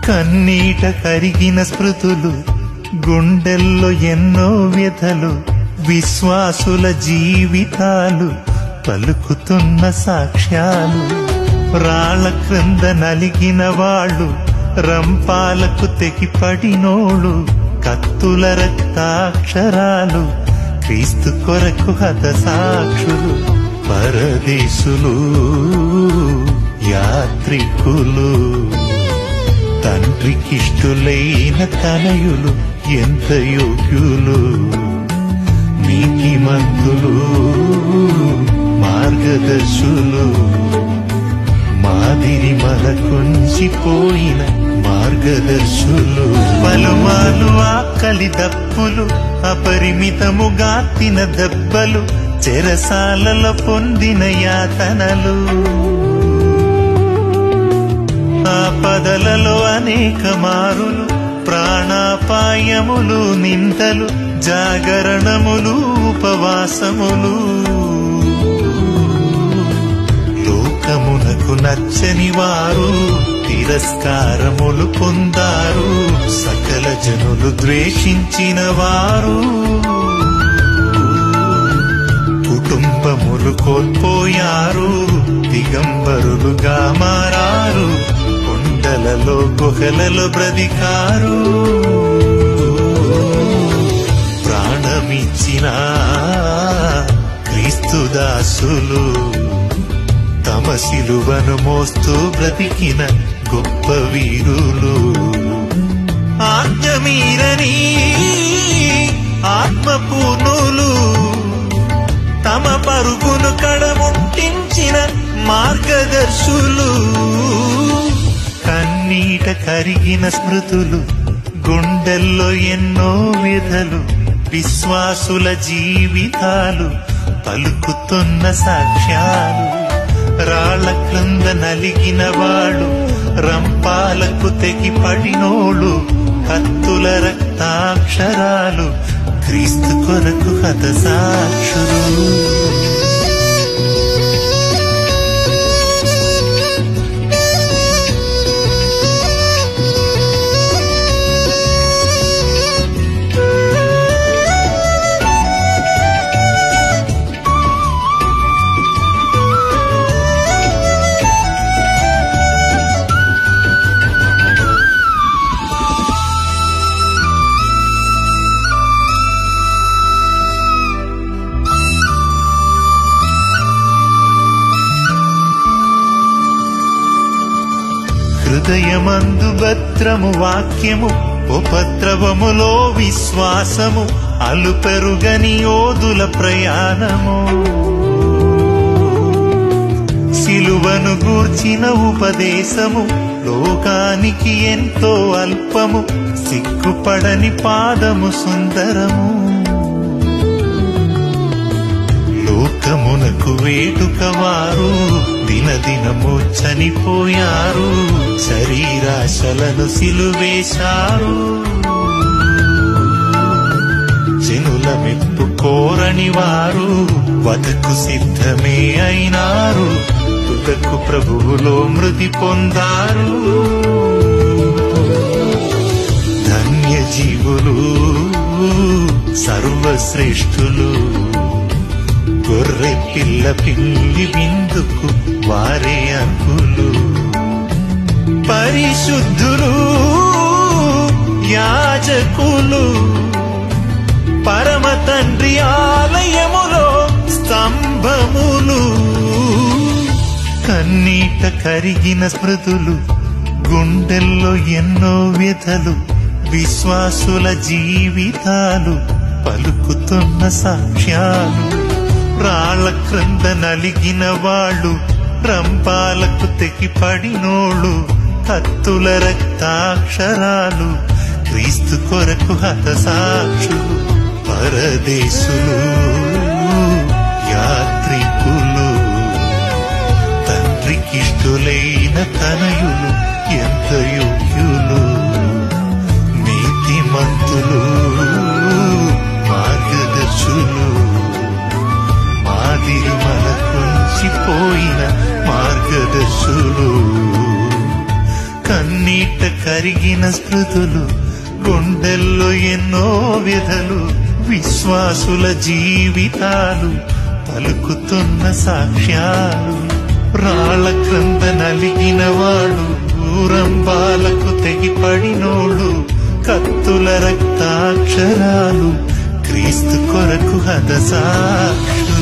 కన్నీట కరిగిన స్మృతులు, గుండెల్లో ఎన్నో వ్యధలు, విశ్వాసుల జీవితాలు పలుకుతున్న సాక్ష్యాలు. రాళ్ల క్రింద నలిగిన వాళ్ళు, రంపాలకు తెగిపడినోళ్ళు, కత్తుల రక్తాక్షరాలు, క్రీస్తు కొరకు హత సాక్షులు. పరదేశులు, యాత్రికులు, తండ్రికిష్టులైన తనయులు ఎంత యోగ్యులు. నీతిమంతులు, మార్గదర్శులు, మాదిరి మనకుంచిపోయిన మార్గదర్శులు. పలుమాలు ఆకలి దప్పులు, అపరిమితముగా తిన దెబ్బలు, చెరసాలలో పొందిన యాతనలు, ఆపదలలో అనేక మారులు, ప్రాణాపాయములు, నిందలు, జాగరణములు, ఉపవాసములు. లోకమునకు నచ్చని వారు తిరస్కారములు పొందారు, సకల జనులు ద్వేషించిన వారు. కుటుంబములు కోల్పోయారు, దిగంబరులుగా మారారు, కొండలలో గుహలలో బ్రతికారు. ప్రాణమిచ్చిన క్రీస్తు దాసులు, తమ సిలువను మోస్తూ బ్రతికిన గొప్ప వీరులు. ఆజ్ఞమీరని ఆత్మపూర్ణులు, తమ పరుగును కడముట్టించిన మార్గదర్శులు. కన్నీట కరిగిన స్మృతులు, గుండెల్లో ఎన్నో వ్యధలు, విశ్వాసుల జీవితాలు పలుకుతున్న సాక్ష్యాలు. రాళ్ల క్రింద నలిగిన వాడు, రంపాలకు తెగిపడినోళ్ళు, కత్తుల రక్తాక్షరాలు, క్రీస్తు కొరకు హత సాక్షులు. హృదయమందు భద్రము వాక్యము, ఉపద్రవములో విశ్వాసము, అలుపెరుగని యోధుల ప్రయాణము. సిలువను గూర్చిన ఉపదేశము, లోకానికి ఎంతో అల్పము, సిగ్గుపడని పాదము సుందరము. లోకమునకు వేడుక వారు, దినదినము చనిపోయారు, శరీరాశలను సిలువేశారు. జనుల మెప్పు కోరని వారు, వదకు సిద్ధమే అయినారు, తుదకు ప్రభువులో మృతి పొందారు. ధన్య జీవులు, సర్వశ్రేష్ఠులు, గొర్రె పిల్ల పిల్లి విందుకు వారే అంకులు. పరిశుద్ధులు, యాజకులు, పరమ తండ్రి ఆలయములో స్తంభములు. కన్నీట కరిగిన స్మృతులు, గుండెల్లో ఎన్నో వ్యధలు, విశ్వాసుల జీవితాలు పలుకుతున్న సాక్ష్యాలు. రాళ్ల క్రింద నలిగిన వాళ్ళు, రంపాలకు తెగిపడినోళ్ళు, కత్తుల రక్తాక్షరాలు, క్రీస్తు కొరకు హత సాక్షులు. పరదేశులు, యాత్రికులు, తండ్రికిష్టులైన తనయులు ఎంత యోగ్యులు. నీతిమంతులు, మార్గదర్శులు, మాదిరి మనకుంచిపోయిన మార్గదర్శులు. కన్నీట కరిగిన స్మృతులు, గుండెల్లో ఎన్నో వ్యధలు, విశ్వాసుల జీవితాలు పలుకుతున్న సాక్ష్యాలు. రాళ్ల క్రింద నలిగిన వాడు, ఊరంబాలకు తెగిపడినోళ్ళు, కత్తుల రక్తాక్షరాలు క్రీస్తు కొరకు హతసాక్షులు.